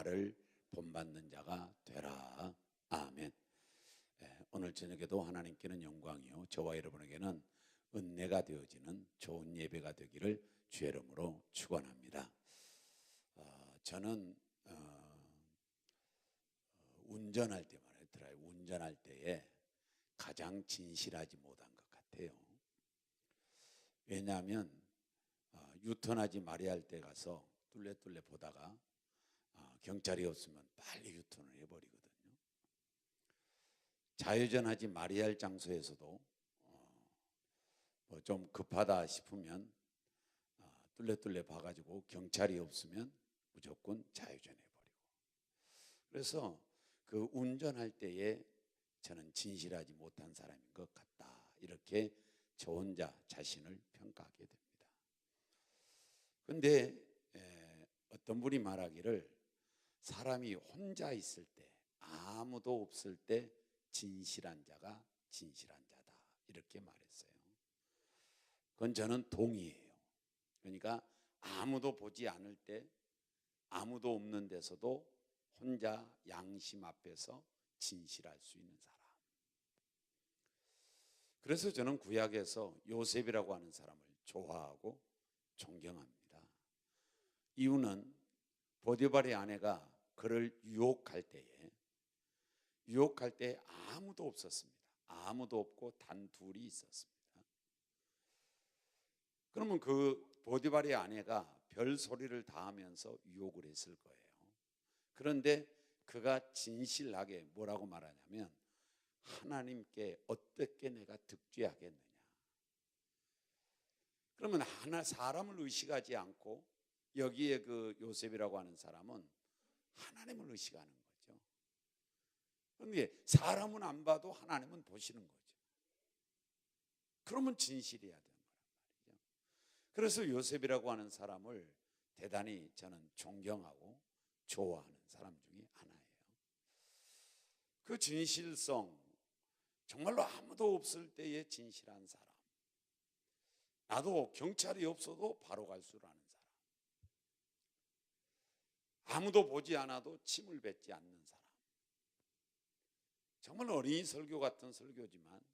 나를 본받는 자가 되라. 아멘. 오늘 저녁에도 하나님께는 영광이요 저와 여러분에게는 은혜가 되어지는 좋은 예배가 되기를 주의 이름으로 축원합니다. 저는 운전할 때 말이더라고요. 운전할 때에 가장 진실하지 못한 것 같아요. 왜냐하면 유턴하지 말아야 할 때 가서 뚫레뚫레 보다가 경찰이 없으면 빨리 유턴을 해버리거든요. 좌회전하지 말아야 할 장소에서도 좀 급하다 싶으면 뚫레뚫레 봐가지고 경찰이 없으면 무조건 좌회전해버리고. 그래서 그 운전할 때에 저는 진실하지 못한 사람인 것 같다, 이렇게 저 혼자 자신을 평가하게 됩니다. 그런데 어떤 분이 말하기를 사람이 혼자 있을 때, 아무도 없을 때 진실한 자가 진실한 자다, 이렇게 말했어요. 그건 저는 동의해요. 그러니까 아무도 보지 않을 때, 아무도 없는 데서도 혼자 양심 앞에서 진실할 수 있는 사람. 그래서 저는 구약에서 요셉이라고 하는 사람을 좋아하고 존경합니다. 이유는 보디발의 아내가 그를 유혹할 때에 아무도 없었습니다. 아무도 없고 단 둘이 있었습니다. 그러면 그 보디발의 아내가 별 소리를 다 하면서 유혹을 했을 거예요. 그런데 그가 진실하게 뭐라고 말하냐면, 하나님께 어떻게 내가 득죄하겠느냐. 그러면 사람을 의식하지 않고 여기에 그 요셉이라고 하는 사람은 하나님을 의식하는 거죠. 그런데 사람은 안 봐도 하나님은 보시는 거죠. 그러면 진실해야 되는 거란 말이죠. 그래서 요셉이라고 하는 사람을 대단히 저는 존경하고 좋아하는 사람 중에 하나예요. 그 진실성, 정말로 아무도 없을 때의 진실한 사람. 나도 경찰이 없어도 바로 갈 줄 아는 사람. 아무도 보지 않아도 침을 뱉지 않는 사람. 정말 어린이 설교 같은 설교지만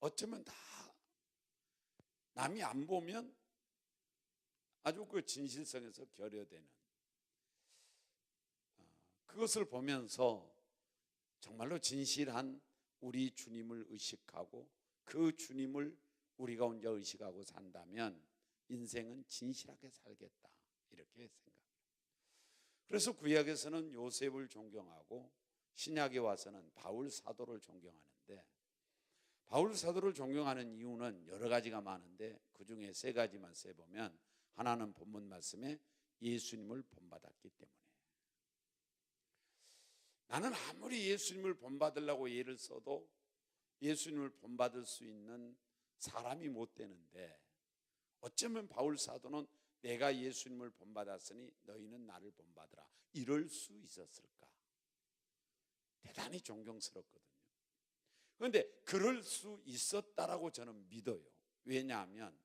어쩌면 다 남이 안 보면 아주 그 진실성에서 결여되는, 그것을 보면서 정말로 진실한 우리 주님을 의식하고 그 주님을 우리가 혼자 의식하고 산다면 인생은 진실하게 살겠다, 이렇게 생각합니다. 그래서 구약에서는 요셉을 존경하고 신약에 와서는 바울 사도를 존경하는데, 바울 사도를 존경하는 이유는 여러 가지가 많은데 그 중에 세 가지만 세보면, 하나는 본문 말씀에 예수님을 본받았기 때문에. 나는 아무리 예수님을 본받으려고 예를 써도 예수님을 본받을 수 있는 사람이 못 되는데, 어쩌면 바울 사도는 내가 예수님을 본받았으니 너희는 나를 본받으라, 이럴 수 있었을까? 대단히 존경스럽거든요. 그런데 그럴 수 있었다라고 저는 믿어요. 왜냐하면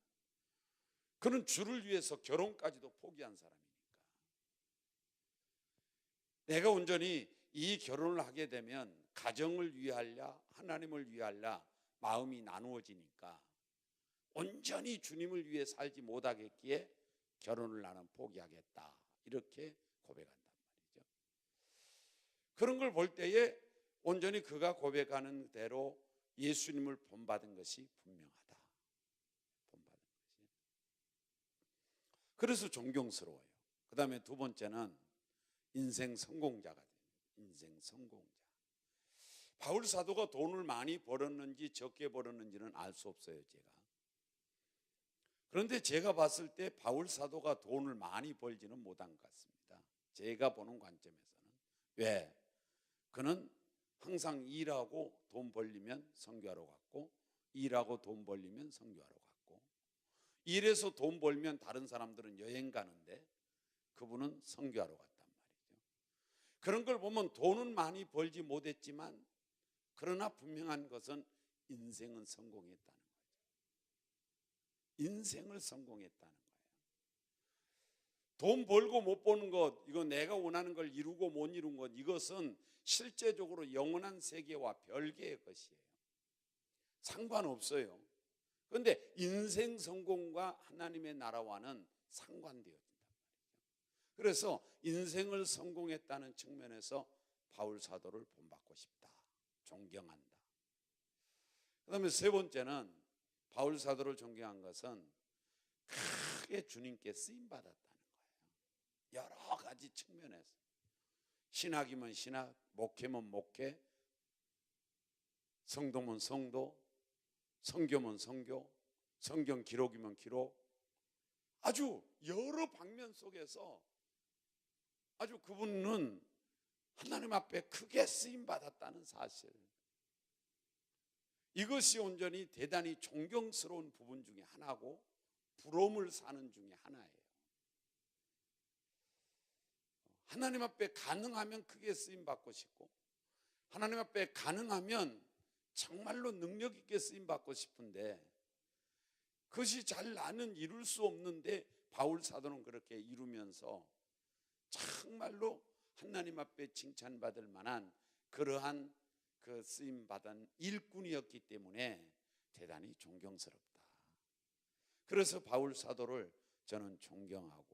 그는 주를 위해서 결혼까지도 포기한 사람이니까. 내가 온전히 이 결혼을 하게 되면 가정을 위하려 하나님을 위하려 마음이 나누어지니까 온전히 주님을 위해 살지 못하겠기에 결혼을 나는 포기하겠다, 이렇게 고백한단 말이죠. 그런 걸 볼 때에 온전히 그가 고백하는 대로 예수님을 본받은 것이 분명하다. 본받은 것이. 그래서 존경스러워요. 그 다음에 두 번째는 인생 성공자가 돼요. 인생 성공자. 바울 사도가 돈을 많이 벌었는지 적게 벌었는지는 알 수 없어요, 제가. 그런데 제가 봤을 때 바울 사도가 돈을 많이 벌지는 못한 것 같습니다. 제가 보는 관점에서는. 왜? 그는 항상 일하고 돈 벌리면 선교하러 갔고, 일하고 돈 벌리면 선교하러 갔고, 일해서 돈 벌면 다른 사람들은 여행 가는데 그분은 선교하러 갔단 말이죠. 그런 걸 보면 돈은 많이 벌지 못했지만, 그러나 분명한 것은 인생은 성공했다는 거죠. 인생을 성공했다는 거예요. 돈 벌고 못 버는 것, 이거 내가 원하는 걸 이루고 못 이룬 것, 이것은 실제적으로 영원한 세계와 별개의 것이에요. 상관없어요. 그런데 인생 성공과 하나님의 나라와는 상관되어진단 말이죠. 그래서 인생을 성공했다는 측면에서 바울 사도를 본받고 싶다, 존경한다. 그 다음에 세 번째는 바울 사도를 존경한 것은 크게 주님께 쓰임받았다는 거예요. 여러 가지 측면에서. 신학이면 신학, 목회면 목회, 성도면 성도, 성교면 성교, 성경 기록이면 기록, 아주 여러 방면 속에서 아주 그분은 하나님 앞에 크게 쓰임받았다는 사실, 이것이 온전히 대단히 존경스러운 부분 중에 하나고 부러움을 사는 중에 하나예요. 하나님 앞에 가능하면 크게 쓰임받고 싶고, 하나님 앞에 가능하면 정말로 능력 있게 쓰임받고 싶은데, 그것이 잘 나는 이룰 수 없는데 바울 사도는 그렇게 이루면서 정말로 하나님 앞에 칭찬받을 만한 그러한 그 쓰임받은 일꾼이었기 때문에 대단히 존경스럽다. 그래서 바울 사도를 저는 존경하고,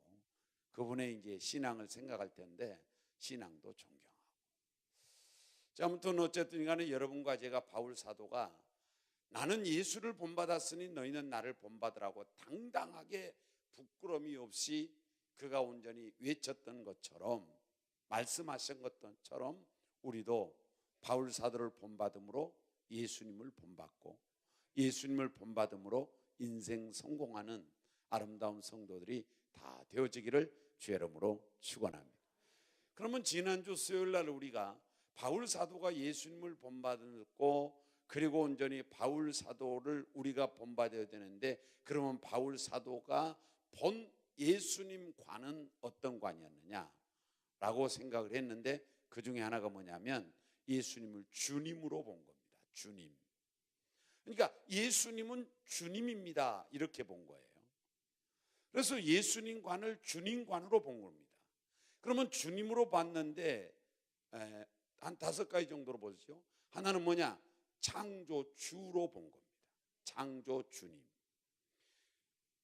그분의 이제 신앙을 생각할 텐데 신앙도 존경하고. 자, 아무튼 어쨌든 간에 여러분과 제가 바울 사도가 나는 예수를 본받았으니 너희는 나를 본받으라고 당당하게 부끄러움이 없이 그가 온전히 외쳤던 것처럼, 말씀하신 것처럼 우리도 바울 사도를 본받음으로 예수님을 본받고, 예수님을 본받음으로 인생 성공하는 아름다운 성도들이 다 되어지기를 주의 이름으로 축원합니다. 그러면 지난주 수요일 날 우리가 바울 사도가 예수님을 본받았고, 그리고 온전히 바울 사도를 우리가 본받아야 되는데, 그러면 바울 사도가 본 예수님과는 어떤 관이었느냐라고 생각을 했는데, 그 중에 하나가 뭐냐면 예수님을 주님으로 본 겁니다. 주님. 그러니까 예수님은 주님입니다, 이렇게 본 거예요. 그래서 예수님관을 주님관으로 본 겁니다. 그러면 주님으로 봤는데 한 5가지 정도로 보죠. 하나는 뭐냐? 창조주로 본 겁니다. 창조주님.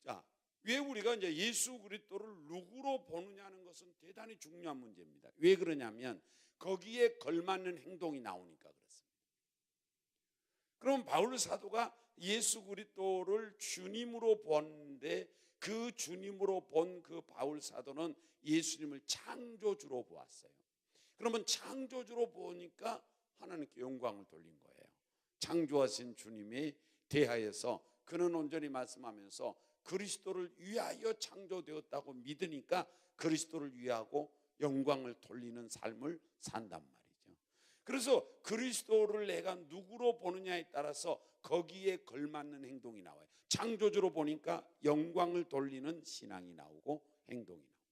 자, 왜 우리가 이제 예수 그리스도를 누구로 보느냐는 것은 대단히 중요한 문제입니다. 왜 그러냐면 거기에 걸맞는 행동이 나오니까 그렇습니다. 그럼 바울 사도가 예수 그리스도를 주님으로 보았는데, 그 주님으로 본 그 바울 사도는 예수님을 창조주로 보았어요. 그러면 창조주로 보니까 하나님께 영광을 돌린 거예요. 창조하신 주님에 대하여서 그는 온전히 말씀하면서 그리스도를 위하여 창조되었다고 믿으니까 그리스도를 위하고 영광을 돌리는 삶을 산단 말이죠. 그래서 그리스도를 내가 누구로 보느냐에 따라서 거기에 걸맞는 행동이 나와요. 창조주로 보니까 영광을 돌리는 신앙이 나오고 행동이 나오고,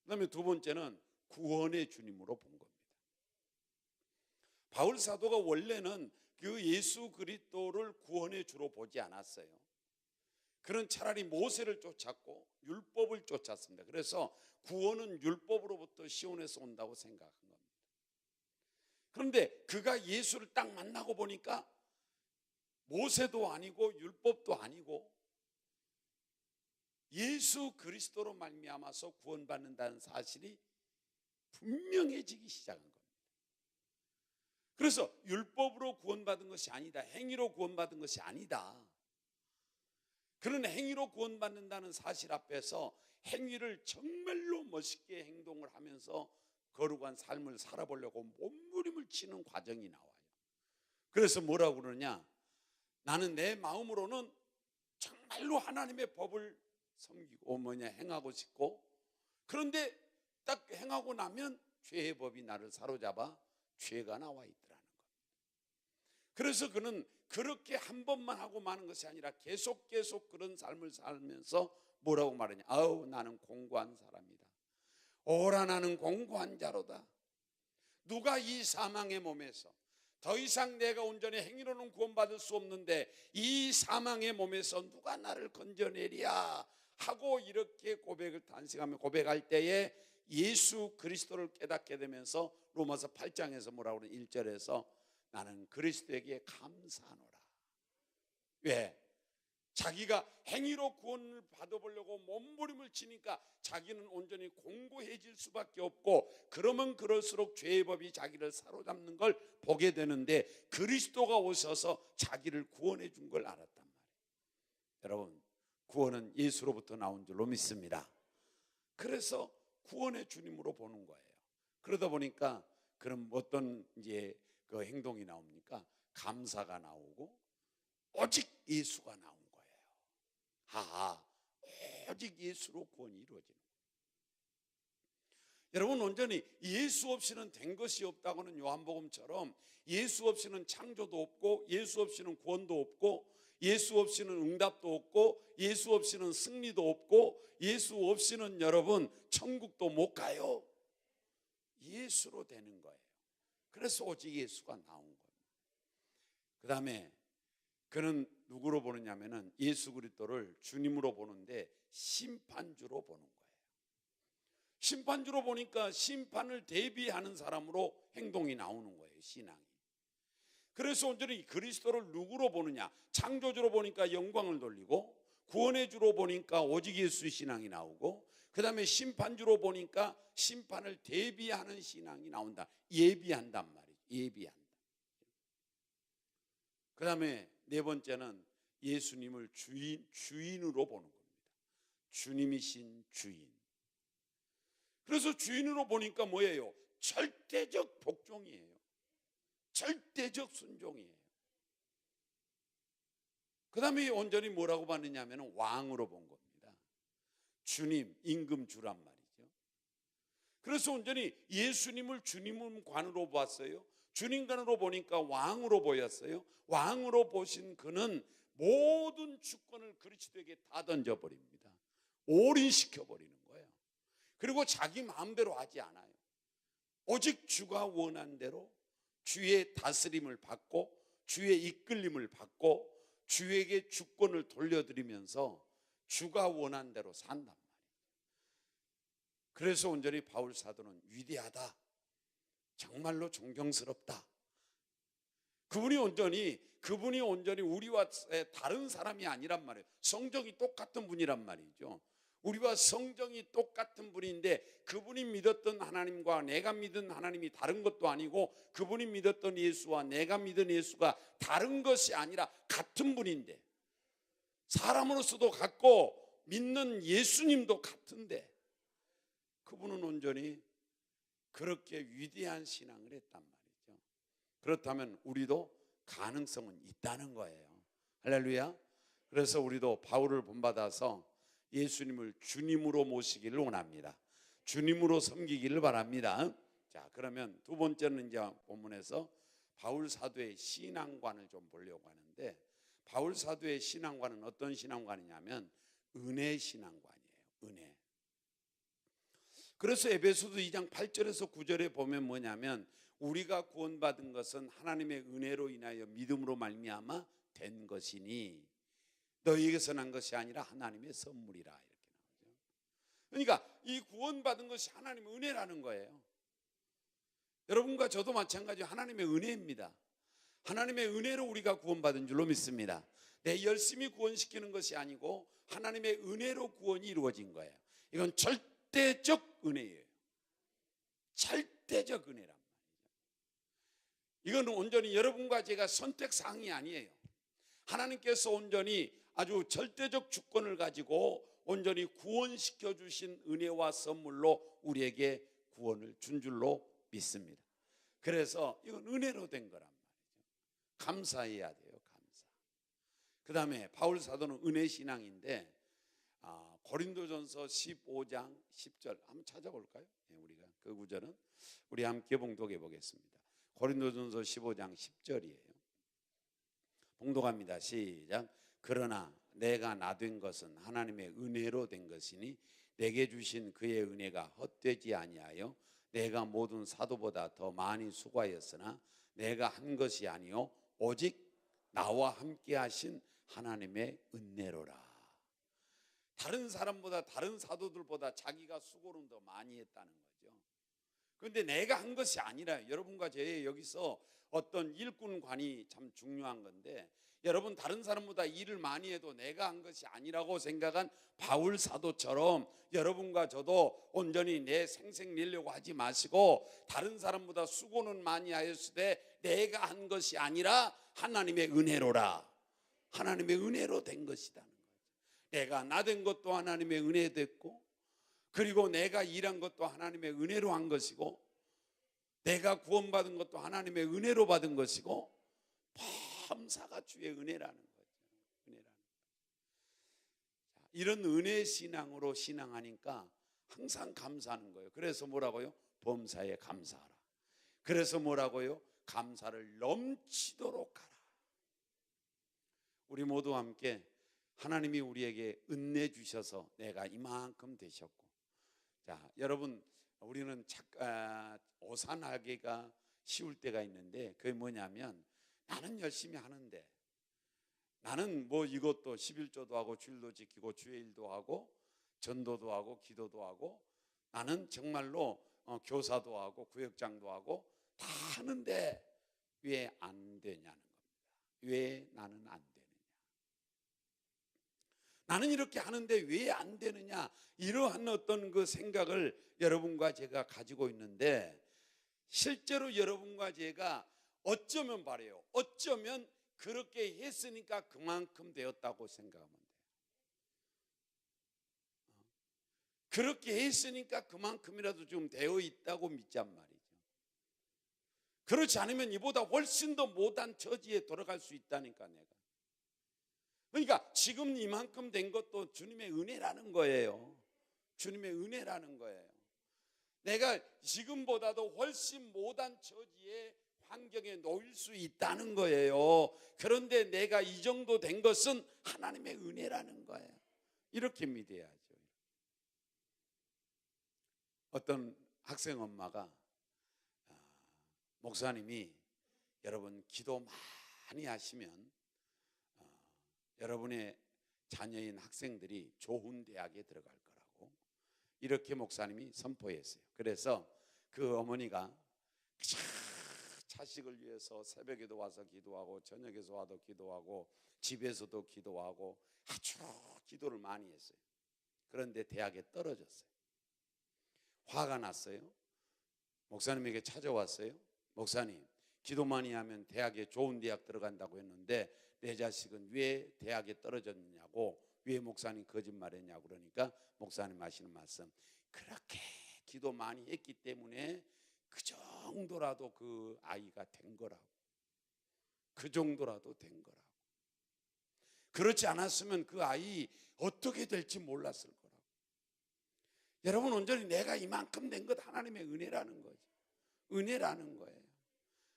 그다음에 두 번째는 구원의 주님으로 본 겁니다. 바울 사도가 원래는 그 예수 그리스도를 구원의 주로 보지 않았어요. 그는 차라리 모세를 쫓았고 율법을 쫓았습니다. 그래서 구원은 율법으로부터 시온에서 온다고 생각한 겁니다. 그런데 그가 예수를 딱 만나고 보니까 모세도 아니고 율법도 아니고 예수 그리스도로 말미암아서 구원받는다는 사실이 분명해지기 시작한 겁니다. 그래서 율법으로 구원받은 것이 아니다, 행위로 구원받은 것이 아니다, 그런 행위로 구원받는다는 사실 앞에서 행위를 정말로 멋있게 행동을 하면서 거룩한 삶을 살아보려고 몸부림을 치는 과정이 나와요. 그래서 뭐라고 그러냐? 나는 내 마음으로는 정말로 하나님의 법을 섬기고 행하고 싶고, 그런데 딱 행하고 나면 죄의 법이 나를 사로잡아 죄가 나와 있더라는 겁니다. 그래서 그는 그렇게 한 번만 하고 마는 것이 아니라 계속 그런 삶을 살면서 뭐라고 말하냐? 아우, 나는 공고한 사람이다. 오라, 나는 공고한 자로다. 누가 이 사망의 몸에서 더 이상 내가 온전히 행위로는 구원받을 수 없는데 이 사망의 몸에서 누가 나를 건져내랴 하고 이렇게 고백을 단식하며 고백할 때에 예수 그리스도를 깨닫게 되면서 로마서 8장에서 뭐라고 그러는 1절에서 나는 그리스도에게 감사하노라. 왜? 자기가 행위로 구원을 받아보려고 몸부림을 치니까 자기는 온전히 공고해질 수밖에 없고, 그러면 그럴수록 죄의 법이 자기를 사로잡는 걸 보게 되는데 그리스도가 오셔서 자기를 구원해 준 걸 알았단 말이에요. 여러분, 구원은 예수로부터 나온 줄로 믿습니다. 그래서 구원의 주님으로 보는 거예요. 그러다 보니까 그럼 어떤 이제 그 행동이 나옵니까? 감사가 나오고 오직 예수가 나온 거예요. 하하, 오직 예수로 구원이 이루어지는 거예요. 여러분, 온전히 예수 없이는 된 것이 없다고는 요한복음처럼 예수 없이는 창조도 없고 예수 없이는 구원도 없고 예수 없이는 응답도 없고 예수 없이는 승리도 없고 예수 없이는 여러분 천국도 못 가요. 예수로 되는 거예요. 그래서 오직 예수가 나온 거예요. 그 다음에 그는 누구로 보느냐면은 예수 그리스도를 주님으로 보는데 심판주로 보는 거예요. 심판주로 보니까 심판을 대비하는 사람으로 행동이 나오는 거예요, 신앙이. 그래서 온전히 그리스도를 누구로 보느냐? 창조주로 보니까 영광을 돌리고, 구원의 주로 보니까 오직 예수 신앙이 나오고, 그 다음에 심판주로 보니까 심판을 대비하는 신앙이 나온다. 예비한단 말이죠. 예비한다. 그 다음에 네 번째는 예수님을 주인으로 보는 겁니다. 주님이신 주인. 그래서 주인으로 보니까 뭐예요? 절대적 복종이에요. 절대적 순종이에요. 그 다음에 온전히 뭐라고 봤느냐면 왕으로 본 겁니다. 주님, 임금주란 말이죠. 그래서 온전히 예수님을 주님관으로 봤어요. 주님관으로 보니까 왕으로 보였어요. 왕으로 보신 그는 모든 주권을 그리스도에게 다 던져버립니다. 올인시켜버리는 거예요. 그리고 자기 마음대로 하지 않아요. 오직 주가 원한 대로 주의 다스림을 받고 주의 이끌림을 받고 주에게 주권을 돌려드리면서 주가 원한 대로 산단 말이에요. 그래서 온전히 바울 사도는 위대하다, 정말로 존경스럽다. 그분이 온전히 우리와 다른 사람이 아니란 말이에요. 성정이 똑같은 분이란 말이죠. 우리와 성정이 똑같은 분인데 그분이 믿었던 하나님과 내가 믿은 하나님이 다른 것도 아니고, 그분이 믿었던 예수와 내가 믿은 예수가 다른 것이 아니라 같은 분인데, 사람으로서도 같고 믿는 예수님도 같은데 그분은 온전히 그렇게 위대한 신앙을 했단 말이죠. 그렇다면 우리도 가능성은 있다는 거예요. 할렐루야. 그래서 우리도 바울을 본받아서 예수님을 주님으로 모시기를 원합니다. 주님으로 섬기기를 바랍니다. 자, 그러면 두 번째는 이제 본문에서 바울 사도의 신앙관을 좀 보려고 하는데, 바울 사도의 신앙관은 어떤 신앙관이냐면 은혜 신앙관이에요. 은혜. 그래서 에베소서 2장 8절에서 9절에 보면 뭐냐면, 우리가 구원받은 것은 하나님의 은혜로 인하여 믿음으로 말미암아 된 것이니 너희에게서 난 것이 아니라 하나님의 선물이라, 이렇게 나오죠. 그러니까 이 구원받은 것이 하나님의 은혜라는 거예요. 여러분과 저도 마찬가지로 하나님의 은혜입니다. 하나님의 은혜로 우리가 구원받은 줄로 믿습니다. 내 열심히 구원시키는 것이 아니고 하나님의 은혜로 구원이 이루어진 거예요. 이건 절대적 은혜예요. 절대적 은혜란 말이죠. 이건 온전히 여러분과 제가 선택사항이 아니에요. 하나님께서 온전히 아주 절대적 주권을 가지고 온전히 구원시켜 주신 은혜와 선물로 우리에게 구원을 준 줄로 믿습니다. 그래서 이건 은혜로 된 거란 말이죠. 감사해야 돼요. 감사. 그 다음에 바울 사도는 은혜 신앙인데, 고린도전서 15장 10절 한번 찾아볼까요? 우리가 그 구절은 우리 함께 봉독해 보겠습니다. 고린도전서 15장 10절이에요. 봉독합니다. 시작. 그러나 내가 나 된 것은 하나님의 은혜로 된 것이니 내게 주신 그의 은혜가 헛되지 아니하여 내가 모든 사도보다 더 많이 수고하였으나 내가 한 것이 아니요 오직 나와 함께 하신 하나님의 은혜로라. 다른 사람보다, 다른 사도들보다 자기가 수고를 더 많이 했다는 거죠. 그런데 내가 한 것이 아니라, 여러분과 제 여기서 어떤 일꾼관이 참 중요한 건데, 여러분 다른 사람보다 일을 많이 해도 내가 한 것이 아니라고 생각한 바울 사도처럼 여러분과 저도 온전히 내 생색 내려고 하지 마시고, 다른 사람보다 수고는 많이 하였으되 내가 한 것이 아니라 하나님의 은혜로라, 하나님의 은혜로 된 것이라는 거죠. 내가 나된 것도 하나님의 은혜 됐고, 그리고 내가 일한 것도 하나님의 은혜로 한 것이고, 내가 구원받은 것도 하나님의 은혜로 받은 것이고, 범사가 주의 은혜라는 거죠. 은혜라는 거죠. 이런 은혜 신앙으로 신앙하니까 항상 감사하는 거예요. 그래서 뭐라고요? 범사에 감사하라. 그래서 뭐라고요? 감사를 넘치도록 하라. 우리 모두 함께 하나님이 우리에게 은혜 주셔서 내가 이만큼 되셨고, 자, 여러분, 우리는 오산하기가 쉬울 때가 있는데, 그게 뭐냐면, 나는 열심히 하는데, 나는 뭐 이것도 11조도 하고 주일도 지키고 주일도 하고 전도도 하고 기도도 하고, 나는 정말로 교사도 하고 구역장도 하고 다 하는데 왜 안 되냐는 겁니다. 왜 나는 안 되느냐? 나는 이렇게 하는데 왜 안 되느냐? 이러한 어떤 그 생각을 여러분과 제가 가지고 있는데, 실제로 여러분과 제가 어쩌면 바래요. 어쩌면 그렇게 했으니까 그만큼 되었다고 생각하면 돼요. 그렇게 했으니까 그만큼이라도 좀 되어 있다고 믿잔 말이죠. 그렇지 않으면 이보다 훨씬 더 못한 처지에 돌아갈 수 있다니까, 내가. 그러니까 지금 이만큼 된 것도 주님의 은혜라는 거예요. 주님의 은혜라는 거예요. 내가 지금보다도 훨씬 못한 처지에, 환경에 놓일 수 있다는 거예요. 그런데 내가 이 정도 된 것은 하나님의 은혜라는 거예요. 이렇게 믿어야죠. 어떤 학생 엄마가, 목사님이 여러분 기도 많이 하시면 여러분의 자녀인 학생들이 좋은 대학에 들어갈 거라고, 이렇게 목사님이 선포했어요. 그래서 그 어머니가 자식을 위해서 새벽에도 와서 기도하고 저녁에서 와도 기도하고 집에서도 기도하고 아주 기도를 많이 했어요. 그런데 대학에 떨어졌어요. 화가 났어요. 목사님에게 찾아왔어요. 목사님, 기도 많이 하면 대학에, 좋은 대학 들어간다고 했는데 내 자식은 왜 대학에 떨어졌냐고, 왜 목사님 거짓말했냐고. 그러니까 목사님 하시는 말씀, 그렇게 기도 많이 했기 때문에 그 정도라도 그 아이가 된 거라고. 그 정도라도 된 거라고. 그렇지 않았으면 그 아이 어떻게 될지 몰랐을 거라고. 여러분, 온전히 내가 이만큼 된 것 하나님의 은혜라는 거죠. 은혜라는 거예요.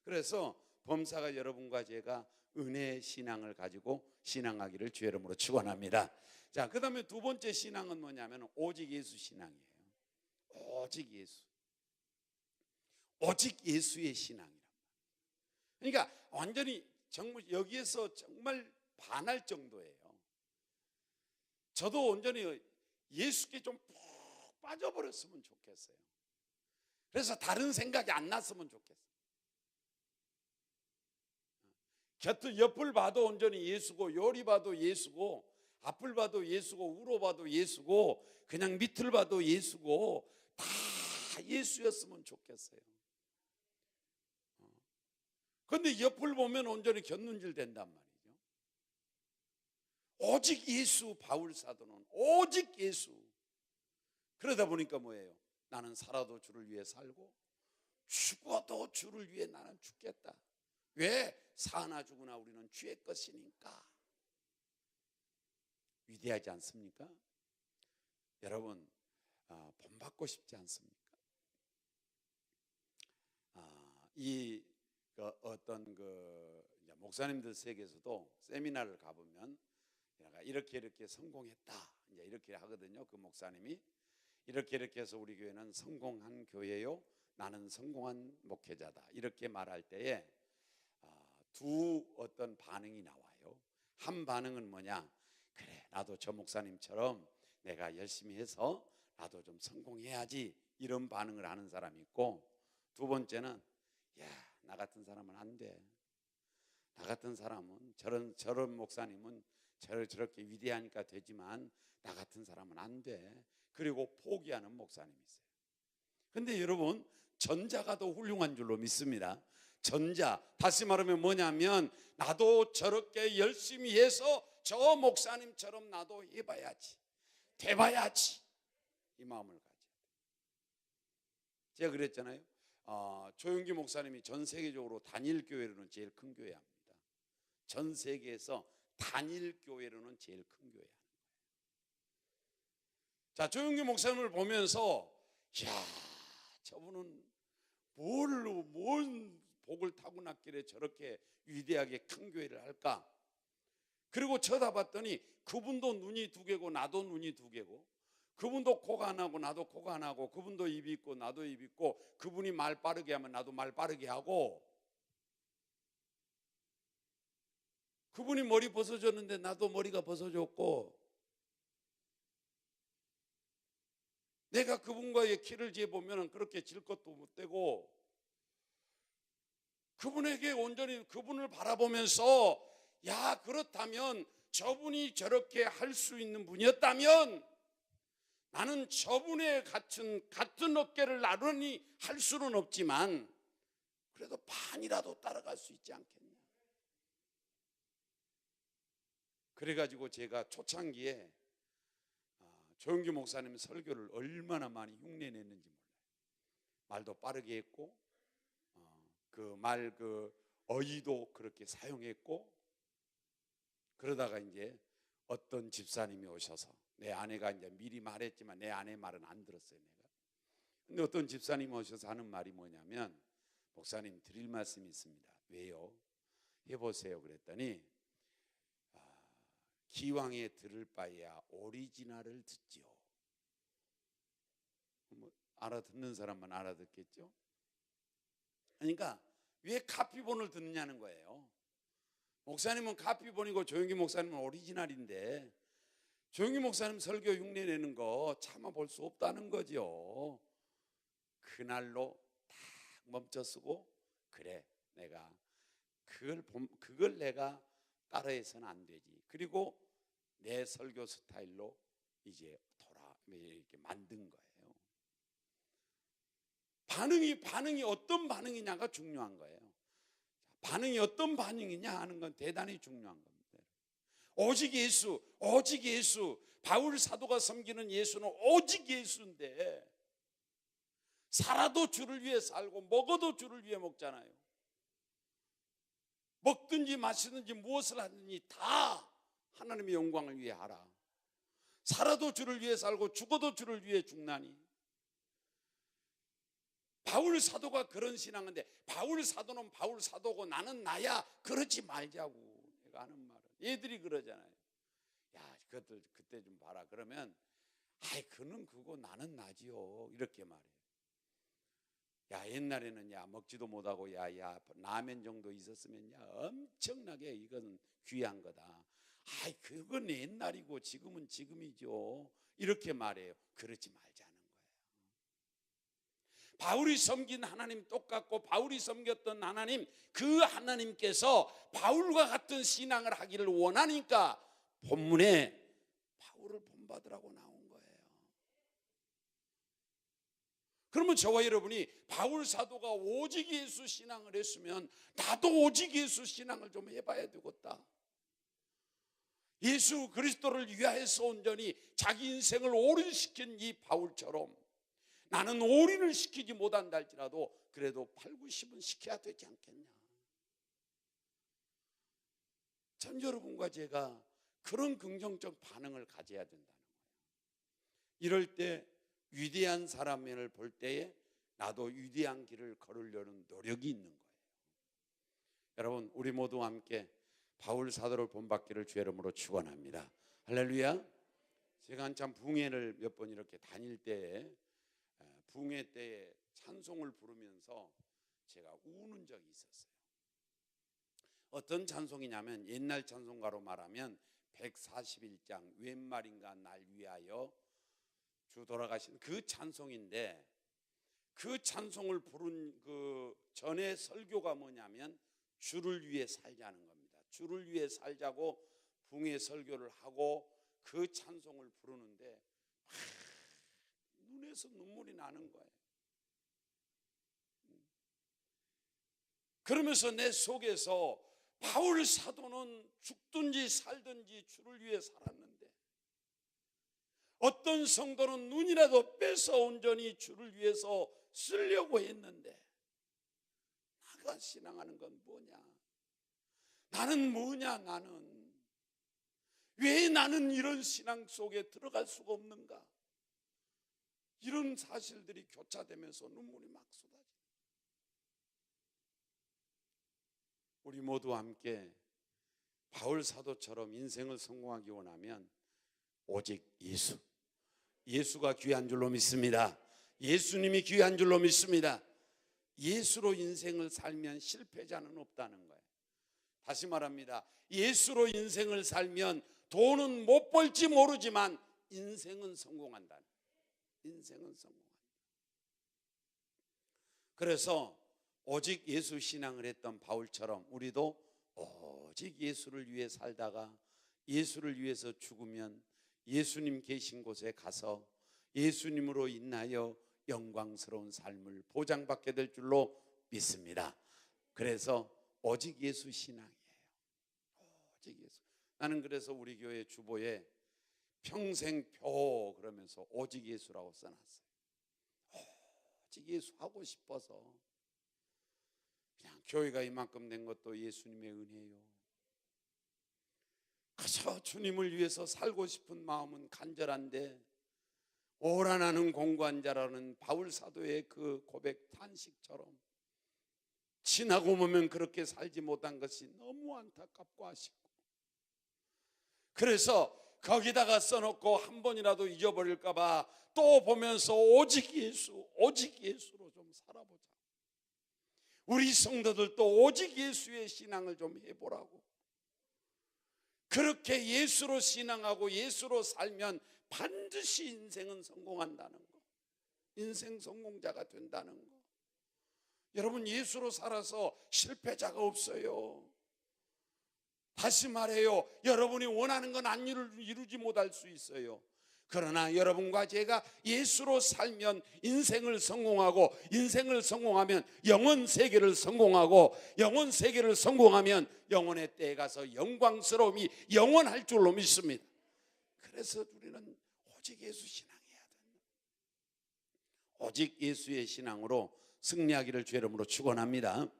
그래서 범사가 여러분과 제가 은혜 신앙을 가지고 신앙하기를 주의 이름으로 축원합니다. 자, 그 다음에 두 번째 신앙은 뭐냐면 오직 예수 신앙이에요. 오직 예수. 오직 예수의 신앙이란 말이에요. 그러니까 완전히 정말 여기에서 정말 반할 정도예요. 저도 온전히 예수께 좀 푹 빠져버렸으면 좋겠어요. 그래서 다른 생각이 안 났으면 좋겠어요. 옆을 봐도 온전히 예수고, 요리 봐도 예수고, 앞을 봐도 예수고, 우로 봐도 예수고, 그냥 밑을 봐도 예수고, 다 예수였으면 좋겠어요. 그런데 옆을 보면 온전히 곁눈질 된단 말이죠. 오직 예수. 바울 사도는 오직 예수. 그러다 보니까 뭐예요? 나는 살아도 주를 위해 살고 죽어도 주를 위해 나는 죽겠다. 왜? 사나 죽으나 우리는 주의 것이니까. 위대하지 않습니까? 여러분, 본받고 싶지 않습니까? 어떤 목사님들 세계에서도 세미나를 가보면 이렇게 성공했다, 이제 이렇게 하거든요. 그 목사님이 이렇게 해서 우리 교회는 성공한 교회요, 나는 성공한 목회자다, 이렇게 말할 때에 두 어떤 반응이 나와요. 한 반응은 뭐냐? 그래, 나도 저 목사님처럼 내가 열심히 해서 나도 좀 성공해야지, 이런 반응을 하는 사람이 있고, 두 번째는 나 같은 사람은 안 돼. 나 같은 사람은 저런 목사님은 저렇게 위대하니까 되지만 나 같은 사람은 안 돼. 그리고 포기하는 목사님이 있어요. 근데 여러분, 전자가 더 훌륭한 줄로 믿습니다. 전자, 다시 말하면 뭐냐면 나도 저렇게 열심히 해서 저 목사님처럼 나도 해봐야지, 돼봐야지, 이 마음을 가져야 돼요. 제가 그랬잖아요. 조용기 목사님이 전 세계적으로 단일 교회로는 제일 큰 교회 합니다. 전 세계에서 단일 교회로는 제일 큰 교회 하는 거예요. 자, 조용기 목사님을 보면서 저분은 뭔 복을 타고났길래 저렇게 위대하게 큰 교회를 할까? 그리고 쳐다봤더니 그분도 눈이 두 개고 나도 눈이 두 개고, 그분도 코가 하나고 나도 코가 하나고, 그분도 입이 있고 나도 입이 있고, 그분이 말 빠르게 하면 나도 말 빠르게 하고, 그분이 머리 벗어줬는데 나도 머리가 벗어졌고, 내가 그분과의 키를 재보면 그렇게 질 것도 못 되고, 그분에게 온전히 그분을 바라보면서 그렇다면 저분이 저렇게 할 수 있는 분이었다면 나는 저분의 같은 어깨를 나란히 할 수는 없지만 그래도 반이라도 따라갈 수 있지 않겠냐. 그래가지고 제가 초창기에 조용기 목사님 설교를 얼마나 많이 흉내냈는지 몰라요. 말도 빠르게 했고, 그 어휘도 그렇게 사용했고, 그러다가 이제 어떤 집사님이 오셔서, 내 아내가 이제 미리 말했지만 내 아내 말은 안 들었어요, 내가. 근데 어떤 집사님이 오셔서 하는 말이 뭐냐면, 목사님 드릴 말씀이 있습니다. 왜요? 해보세요. 그랬더니 기왕에 들을 바에야 오리지널을 듣지요. 뭐 알아듣는 사람만 알아듣겠죠? 그러니까 왜 카피본을 듣느냐는 거예요. 목사님은 카피본이고 조용기 목사님은 오리지널인데, 조용기 목사님 설교 흉내내는 거 참아 볼 수 없다는 거죠. 그날로 딱 멈춰서고, 그래, 내가 그걸 내가 따라해서는 안 되지. 그리고 내 설교 스타일로 이제 이렇게 만든 거예요. 반응이 어떤 반응이냐가 중요한 거예요. 반응이 어떤 반응이냐 하는 건 대단히 중요한 겁니다. 오직 예수. 바울 사도가 섬기는 예수는 오직 예수인데, 살아도 주를 위해 살고 먹어도 주를 위해 먹잖아요. 먹든지 마시든지 무엇을 하든지 다 하나님의 영광을 위해 하라. 살아도 주를 위해 살고 죽어도 주를 위해 죽나니. 바울 사도가 그런 신앙인데, 바울 사도는 바울 사도고 나는 나야, 그러지 말자고 내가 하는 말은. 얘들이 그러잖아요. 그것들 그때 좀 봐라. 그러면 그는 그거 나는 나지요, 이렇게 말해요. 옛날에는 먹지도 못하고 라면 정도 있었으면 엄청나게 이건 귀한 거다. 그건 옛날이고 지금은 지금이죠, 이렇게 말해요. 그러지 말자는 거예요. 바울이 섬긴 하나님 똑같고, 바울이 섬겼던 하나님, 그 하나님께서 바울과 같은 신앙을 하기를 원하니까 본문에 바울을 본받으라고 나온 거예요. 그러면 저와 여러분이 바울 사도가 오직 예수 신앙을 했으면 나도 오직 예수 신앙을 좀 해봐야 되겠다. 예수 그리스도를 위하여서 온전히 자기 인생을 올인시킨 이 바울처럼 나는 올인을 시키지 못한다 할지라도 그래도 8, 90은 시켜야 되지 않겠냐. 전 여러분과 제가 그런 긍정적 반응을 가져야 된다는 거예요. 이럴 때 위대한 사람을 볼 때에 나도 위대한 길을 걸으려는 노력이 있는 거예요. 여러분, 우리 모두 함께 바울 사도를 본받기를 주의 이름으로 축원합니다. 할렐루야. 제가 한참 붕해를 몇 번 이렇게 다닐 때에, 붕해 때에 찬송을 부르면서 제가 우는 적이 있었어요. 어떤 찬송이냐면, 옛날 찬송가로 말하면 141장 웬 말인가 날 위하여 주 돌아가신 그 찬송인데, 그 찬송을 부른 그 전에 설교가 뭐냐면 주를 위해 살자는 겁니다. 주를 위해 살자고 붕의 설교를 하고 그 찬송을 부르는데 눈에서 눈물이 나는 거예요. 그러면서 내 속에서 바울 사도는 죽든지 살든지 주를 위해 살았는데, 어떤 성도는 눈이라도 빼서 온전히 주를 위해서 쓰려고 했는데, 나가 신앙하는 건 뭐냐? 나는 뭐냐? 나는 왜 나는 이런 신앙 속에 들어갈 수가 없는가? 이런 사실들이 교차되면서 눈물이 막 쏟아져. 우리 모두 함께 바울 사도처럼 인생을 성공하기 원하면 오직 예수가 귀한 줄로 믿습니다. 예수님이 귀한 줄로 믿습니다. 예수로 인생을 살면 실패자는 없다는 거예요. 다시 말합니다. 예수로 인생을 살면 돈은 못 벌지 모르지만 인생은 성공한다. 인생은 성공한다. 그래서 오직 예수 신앙을 했던 바울처럼 우리도 오직 예수를 위해 살다가 예수를 위해서 죽으면 예수님 계신 곳에 가서 예수님으로 인하여 영광스러운 삶을 보장받게 될 줄로 믿습니다. 그래서 오직 예수 신앙이에요. 오직 예수. 나는 그래서 우리 교회 주보에 평생표 그러면서 오직 예수라고 써놨어요. 오직 예수 하고 싶어서 그냥 교회가 이만큼 된 것도 예수님의 은혜예요. 그저 주님을 위해서 살고 싶은 마음은 간절한데 오라나는 공고한 자라는 바울 사도의 그 고백 탄식처럼 지나고 보면 그렇게 살지 못한 것이 너무 안타깝고 아쉽고, 그래서 거기다가 써놓고 한 번이라도 잊어버릴까 봐 또 보면서 오직 예수로 좀 살아보자. 우리 성도들도 오직 예수의 신앙을 좀 해보라고. 그렇게 예수로 신앙하고 예수로 살면 반드시 인생은 성공한다는 거, 인생 성공자가 된다는 거. 여러분, 예수로 살아서 실패자가 없어요. 다시 말해요, 여러분이 원하는 건 안 이루지 못할 수 있어요. 그러나 여러분과 제가 예수로 살면 인생을 성공하고, 인생을 성공하면 영원 세계를 성공하고, 영원 세계를 성공하면 영원의 때에 가서 영광스러움이 영원할 줄로 믿습니다. 그래서 우리는 오직 예수 신앙해야 된다. 오직 예수의 신앙으로 승리하기를 주 이름으로 축원합니다.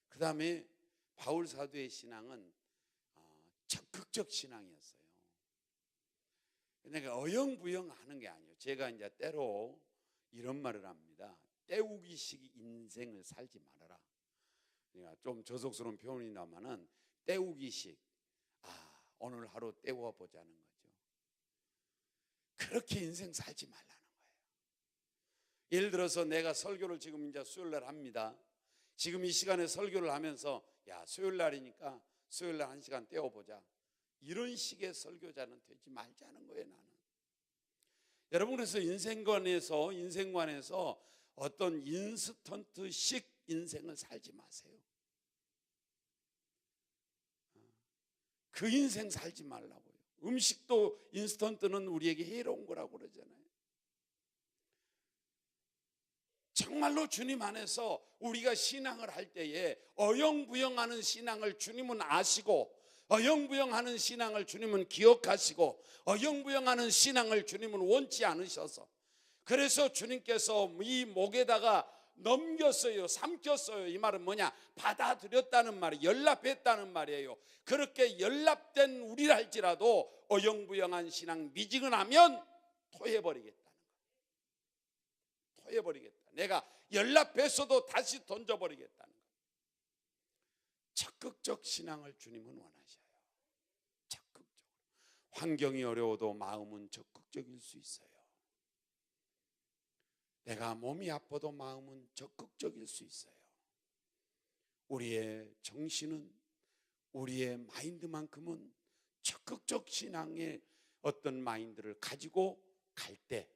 그 다음에 바울 사도의 신앙은 적극적 신앙이었어요. 그러니까 어영부영 하는 게 아니에요. 제가 이제 때로 이런 말을 합니다. 때우기식 인생을 살지 말아라. 그러니까 좀 저속스러운 표현이나마는 때우기식, 오늘 하루 때워보자는 거죠. 그렇게 인생 살지 말라는 거예요. 예를 들어서 내가 설교를 지금 이제 수요일날 합니다. 지금 이 시간에 설교를 하면서 수요일날이니까 수요일날 1시간 때워보자, 이런 식의 설교자는 되지 말자는 거예요. 나는 여러분, 그래서 인생관에서 어떤 인스턴트식 인생을 살지 마세요. 그 인생 살지 말라고요. 음식도 인스턴트는 우리에게 해로운 거라고 그러잖아요. 정말로 주님 안에서 우리가 신앙을 할 때에 어영부영하는 신앙을 주님은 아시고, 어영부영하는 신앙을 주님은 기억하시고, 어영부영하는 신앙을 주님은 원치 않으셔서, 그래서 주님께서 이 목에다가 넘겼어요, 삼켰어요. 이 말은 뭐냐? 받아들였다는 말이, 연락했다는 말이에요. 그렇게 연락된 우리라 할지라도 어영부영한 신앙 미지근하면 토해버리겠다는 거예요. 토해버리겠다. 내가 연락했어도 다시 던져버리겠다는 거예요. 적극적 신앙을 주님은 원하셔요. 적극적으로. 환경이 어려워도 마음은 적극적일 수 있어요. 내가 몸이 아파도 마음은 적극적일 수 있어요. 우리의 정신은, 우리의 마인드만큼은 적극적 신앙의 어떤 마인드를 가지고 갈 때,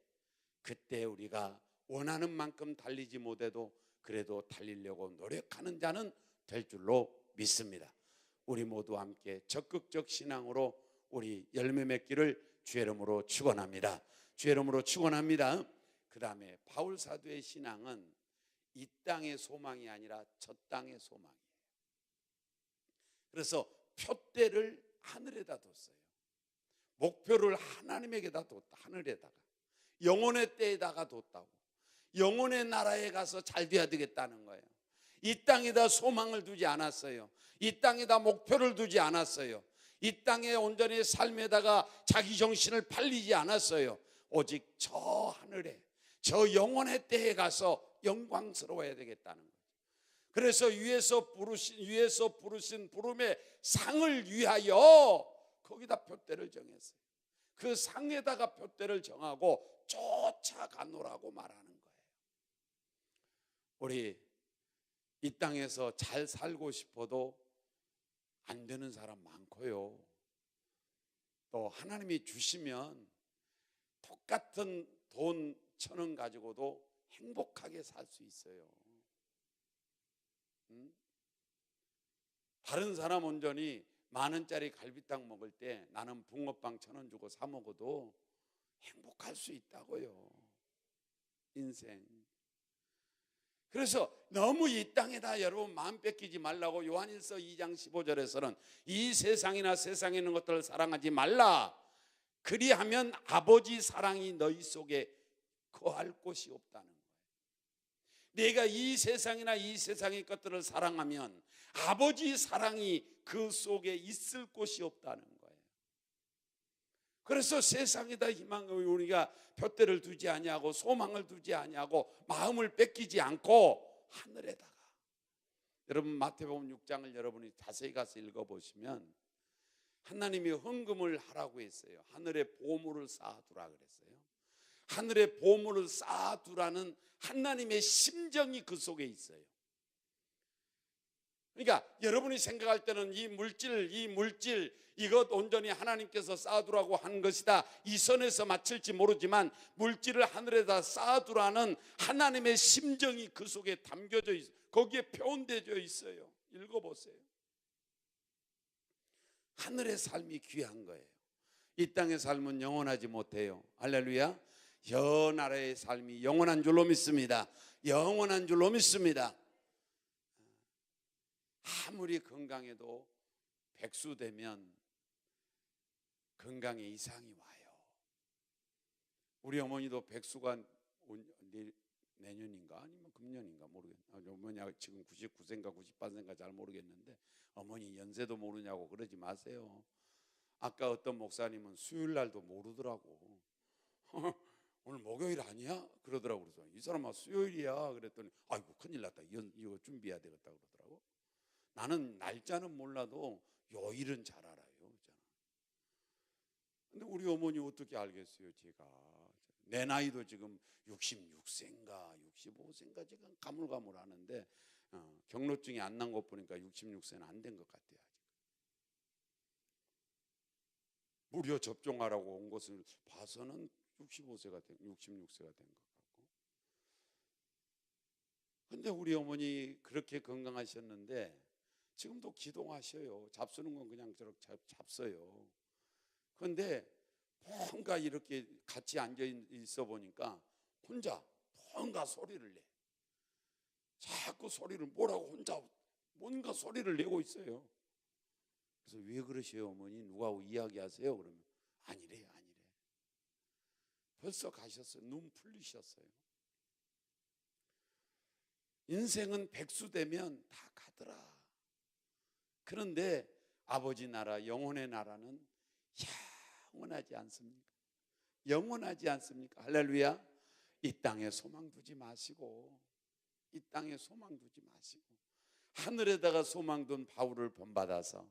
그때 우리가 원하는 만큼 달리지 못해도 그래도 달리려고 노력하는 자는 될 줄로 믿습니다. 우리 모두 함께 적극적 신앙으로 우리 열매 맺기를 주의 이름으로 축원합니다. 주의 이름으로 축원합니다. 그 다음에 바울 사도의 신앙은 이 땅의 소망이 아니라 저 땅의 소망이에요. 그래서 표대를 하늘에다 뒀어요. 목표를 하나님에게다 뒀다. 하늘에다가 영혼의 때에다가 뒀다고. 영혼의 나라에 가서 잘 돼야 되겠다는 거예요. 이 땅에다 소망을 두지 않았어요. 이 땅에다 목표를 두지 않았어요. 이 땅의 온전히 삶에다가 자기 정신을 팔리지 않았어요. 오직 저 하늘에, 저 영혼의 때에 가서 영광스러워야 되겠다는 거예요. 그래서 위에서 부르신 부름의 상을 위하여 거기다 표대를 정했어요. 그 상에다가 표대를 정하고 쫓아가노라고 말하는 거예요. 우리 이 땅에서 잘 살고 싶어도 안 되는 사람 많고요. 또 하나님이 주시면 똑같은 돈 1,000원 가지고도 행복하게 살 수 있어요. 다른 사람 온전히 10,000원짜리 갈비탕 먹을 때 나는 붕어빵 1,000원 주고 사 먹어도 행복할 수 있다고요. 인생. 그래서 너무 이 땅에다 여러분 마음 뺏기지 말라고 요한일서 2장 15절에서는 이 세상이나 세상에 있는 것들을 사랑하지 말라. 그리하면 아버지 사랑이 너희 속에 거할 곳이 없다는 거예요. 내가 이 세상이나 이 세상의 것들을 사랑하면 아버지 사랑이 그 속에 있을 곳이 없다는 거예요. 그래서 세상에다 희망을 우리가 표대를 두지 아니하고 소망을 두지 아니하고 마음을 뺏기지 않고 하늘에다가, 여러분 마태복음 6장을 여러분이 자세히 가서 읽어보시면 하나님이 헌금을 하라고 했어요. 하늘에 보물을 쌓아두라 그랬어요. 하늘에 보물을 쌓아두라는 하나님의 심정이 그 속에 있어요. 그러니까 여러분이 생각할 때는 이 물질 이것 온전히 하나님께서 쌓아두라고 한 것이다, 이 선에서 맞출지 모르지만 물질을 하늘에다 쌓아두라는 하나님의 심정이 그 속에 담겨져 있어요. 거기에 표현되어 있어요. 읽어보세요. 하늘의 삶이 귀한 거예요. 이 땅의 삶은 영원하지 못해요. 할렐루야. 여 나라의 삶이 영원한 줄로 믿습니다. 영원한 줄로 믿습니다. 아무리 건강해도 백수 되면 건강에 이상이 와요. 우리 어머니도 백수가 내년인가 아니면 금년인가 모르겠네. 어머니가 지금 99세인가 98세인가 잘 모르겠는데 어머니 연세도 모르냐고 그러지 마세요. 아까 어떤 목사님은 수요일 날도 모르더라고. 오늘 목요일 아니야? 그러더라고. 그래서 이 사람아 수요일이야 그랬더니 아이고 큰일 났다, 이거 준비해야 되겠다 그러더라고. 나는 날짜는 몰라도 요일은 잘 알아요. 근데 우리 어머니 어떻게 알겠어요? 제가 내 나이도 지금 66세인가 65세인가 지금 가물가물하는데 경로증이 안 난 것 보니까 66세는 안 된 것 같아요. 아직. 무료 접종하라고 온 것을 봐서는 66세가 된 것 같고. 근데 우리 어머니 그렇게 건강하셨는데 지금도 기도하셔요. 잡수는 건 그냥 저렇게 잡숴요. 그런데 뭔가 이렇게 같이 앉아 있어 보니까 혼자 뭔가 소리를 내. 자꾸 소리를 뭐라고 혼자 뭔가 소리를 내고 있어요. 그래서 왜 그러세요 어머니? 누가 이야기하세요? 그러면 아니래. 벌써 가셨어요. 눈 풀리셨어요. 인생은 백수 되면 다 가더라. 그런데 아버지 나라 영혼의 나라는 영원하지 않습니까? 영원하지 않습니까? 할렐루야. 이 땅에 소망 두지 마시고 하늘에다가 소망 둔 바울을 본받아서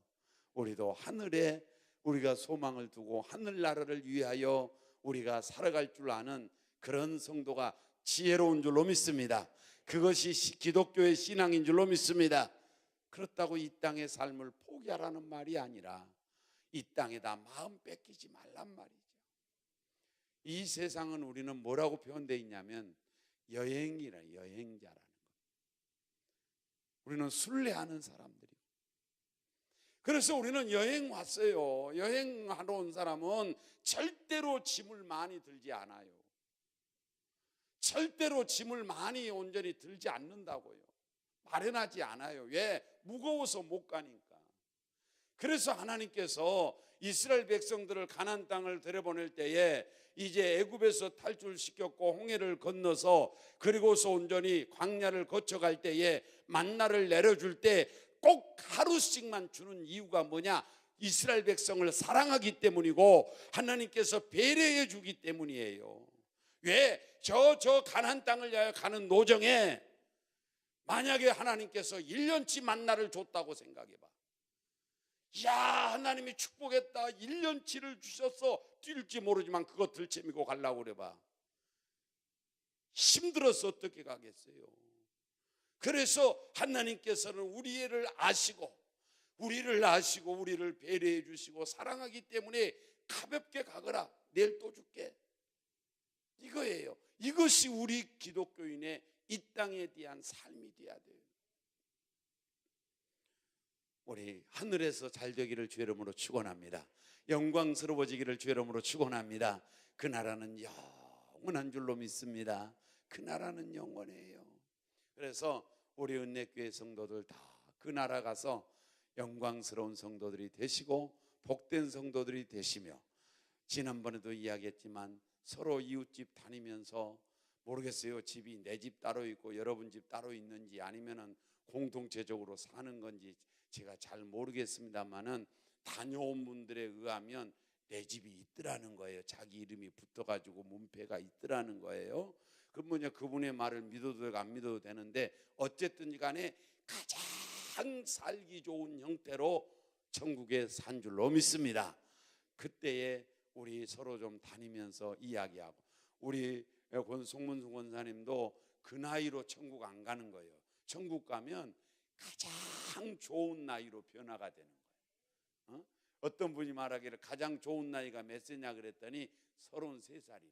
우리도 하늘에 우리가 소망을 두고 하늘나라를 위하여 우리가 살아갈 줄 아는 그런 성도가 지혜로운 줄로 믿습니다. 그것이 기독교의 신앙인 줄로 믿습니다. 그렇다고 이 땅의 삶을 포기하라는 말이 아니라 이 땅에다 마음 뺏기지 말란 말이죠. 이 세상은 우리는 뭐라고 표현되어 있냐면 여행자라는 거. 우리는 순례하는 사람들이고, 그래서 우리는 여행 왔어요. 여행하러 온 사람은 절대로 짐을 많이 들지 않아요. 절대로 짐을 많이 온전히 들지 않는다고요. 마련하지 않아요. 왜? 무거워서 못 가니까. 그래서 하나님께서 이스라엘 백성들을 가나안 땅을 들여보낼 때에 이제 애굽에서 탈출시켰고 홍해를 건너서 그리고서 온전히 광야를 거쳐갈 때에 만나를 내려줄 때 꼭 하루씩만 주는 이유가 뭐냐? 이스라엘 백성을 사랑하기 때문이고 하나님께서 배려해 주기 때문이에요. 왜? 저 가나안 땅을 향해 가는 노정에 만약에 하나님께서 1년치 만나를 줬다고 생각해봐. 야, 하나님이 축복했다. 1년치를 주셔서 뛸지 모르지만 그거 들채미고 가려고 그래봐. 힘들어서 어떻게 가겠어요? 그래서 하나님께서는 우리를 아시고 우리를 배려해 주시고 사랑하기 때문에 가볍게 가거라. 내일 또 줄게. 이거예요. 이것이 우리 기독교인의 이 땅에 대한 삶이 돼야 돼요. 우리 하늘에서 잘 되기를 주의 이름으로 축원합니다. 영광스러워지기를 주의 이름으로 축원합니다. 그 나라는 영원한 줄로 믿습니다. 그 나라는 영원해요. 그래서 우리 은혜교회 성도들 다 그 나라 가서 영광스러운 성도들이 되시고 복된 성도들이 되시며, 지난번에도 이야기했지만 서로 이웃집 다니면서 모르겠어요. 집이 내 집 따로 있고 여러분 집 따로 있는지 아니면은 공동체적으로 사는 건지 제가 잘 모르겠습니다만은 다녀온 분들에 의하면 내 집이 있더라는 거예요. 자기 이름이 붙어가지고 문패가 있더라는 거예요. 그분의 말을 믿어도 되고 안 믿어도 되는데 어쨌든 간에 가장 살기 좋은 형태로 천국에 산 줄로 믿습니다. 그때에 우리 서로 좀 다니면서 이야기하고, 우리 송문수 권사님도 그 나이로 천국 안 가는 거예요. 천국 가면 가장 좋은 나이로 변화가 되는 거예요. 어떤 분이 말하기를 가장 좋은 나이가 몇 세냐 그랬더니 33살이래.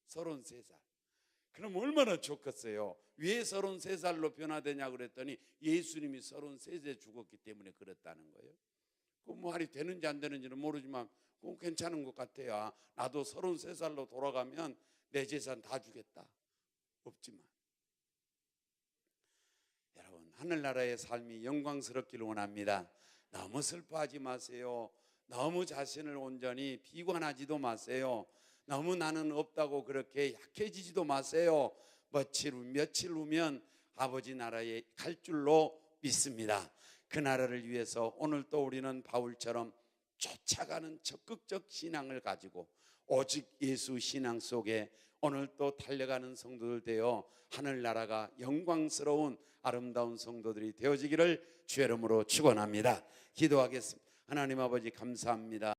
33살. 그럼 얼마나 좋겠어요. 왜 33살로 변화되냐 그랬더니 예수님이 33세 죽었기 때문에 그랬다는 거예요. 그 말이 되는지 안 되는지는 모르지만 그건 괜찮은 것 같아요. 나도 33살로 돌아가면 내 재산 다 주겠다. 없지만 여러분, 하늘나라의 삶이 영광스럽기를 원합니다. 너무 슬퍼하지 마세요. 너무 자신을 온전히 비관하지도 마세요. 너무 나는 없다고 그렇게 약해지지도 마세요. 며칠 후면 아버지 나라에 갈 줄로 믿습니다. 그 나라를 위해서 오늘 또 우리는 바울처럼 쫓아가는 적극적 신앙을 가지고 오직 예수 신앙 속에 오늘 또 달려가는 성도들 되어 하늘나라가 영광스러운 아름다운 성도들이 되어지기를 주의 이름으로 축원합니다. 기도하겠습니다. 하나님 아버지 감사합니다.